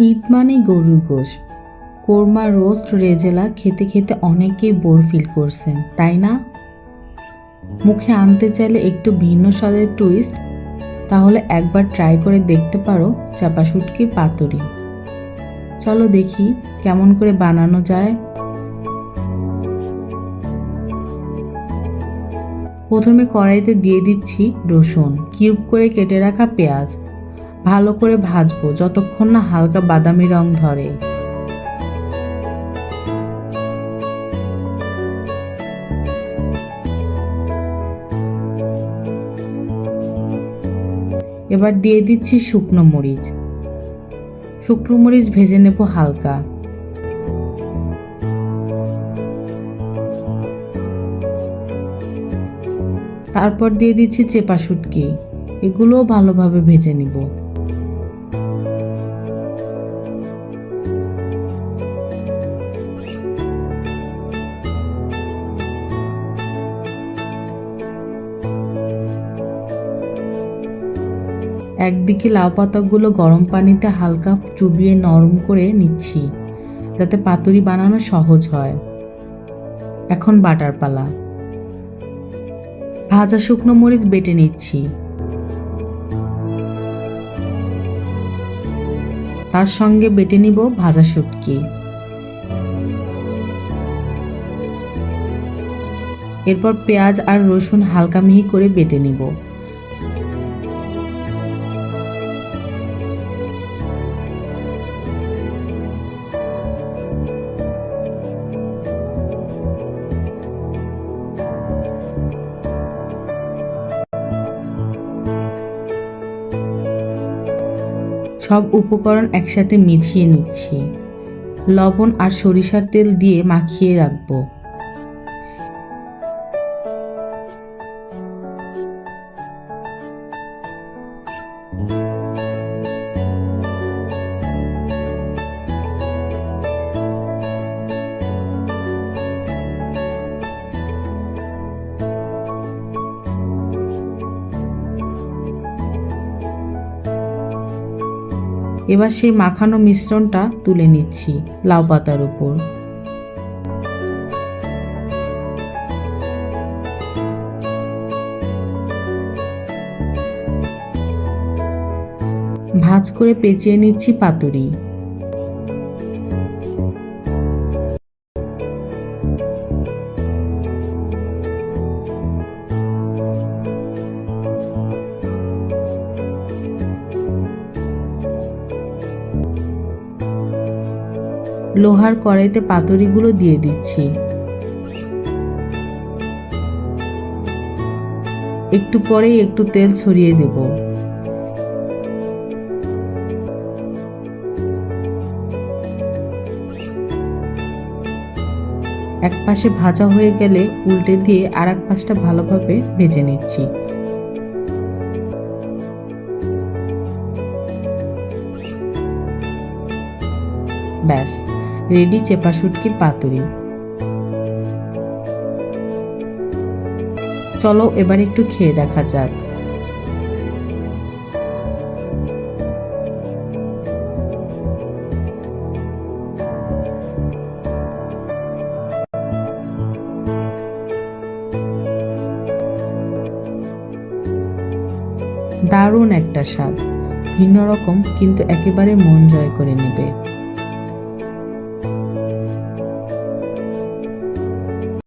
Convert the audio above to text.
ঈদ মানেই গরুর গোশত, কোরমা, রোস্ট, রেজেলা খেতে খেতে অনেকেই বোর ফিল করছেন, তাই না? মুখে আনতে চাইলে একটু ভিন্ন স্বাদের টুইস্ট, তাহলে একবার ট্রাই করে দেখতে পারো চাপা শুটকির পাতুরি। চলো দেখি কেমন করে বানানো যায়। প্রথমে কড়াইতে দিয়ে দিচ্ছি রসুন, কিউব করে কেটে রাখা পেঁয়াজ। ভালো করে ভাজবো যতক্ষণ না হালকা বাদামি রং ধরে। এবার দিয়ে দিচ্ছি শুকনো মরিচ। শুকনো মরিচ ভেজে নেব হালকা। তারপর দিয়ে দিচ্ছি চেপা শুটকি, এগুলোও ভালোভাবে ভেজে নিব। একদিকে লাউ পাতাগুলো গরম পানিতে হালকা চুবিয়ে নরম করে নিচ্ছি, যাতে পাতুরি বানানো সহজ হয়। এখন বাটার পালা। ভাজা শুকনো মরিচ বেটে নিচ্ছি, তার সঙ্গে বেটে নিব ভাজা শুটকি। এরপর পেঁয়াজ আর রসুন হালকা মিহি করে বেটে নিব। সব উপকরণ একসাথে মিশিয়ে নিচ্ছি। লবণ আর সরিষার তেল দিয়ে মাখিয়ে রাখবো। এবার সেই মাখানো মিশ্রণটা তুলে নিচ্ছি লাউ পাতার উপর। ভাঁজ করে পেঁচিয়ে নিচ্ছি পাতুরি। লোহার কড়াইতে পাতুরিগুলো দিয়ে দিচ্ছি। একটু পরেই একটু তেল ছড়িয়ে দেব। এক পাশে ভাজা হয়ে গেলে উল্টে দিয়ে আর এক পাশটা ভালোভাবে ভেজে নিচ্ছি। ব্যাস, রেডি চেপা শুটকির পাতুরি। চলো এবার একটু খেয়ে দেখা যাক। দারুণ একটা স্বাদ, ভিন্ন রকম কিন্তু একেবারে মন জয় করে নেবে।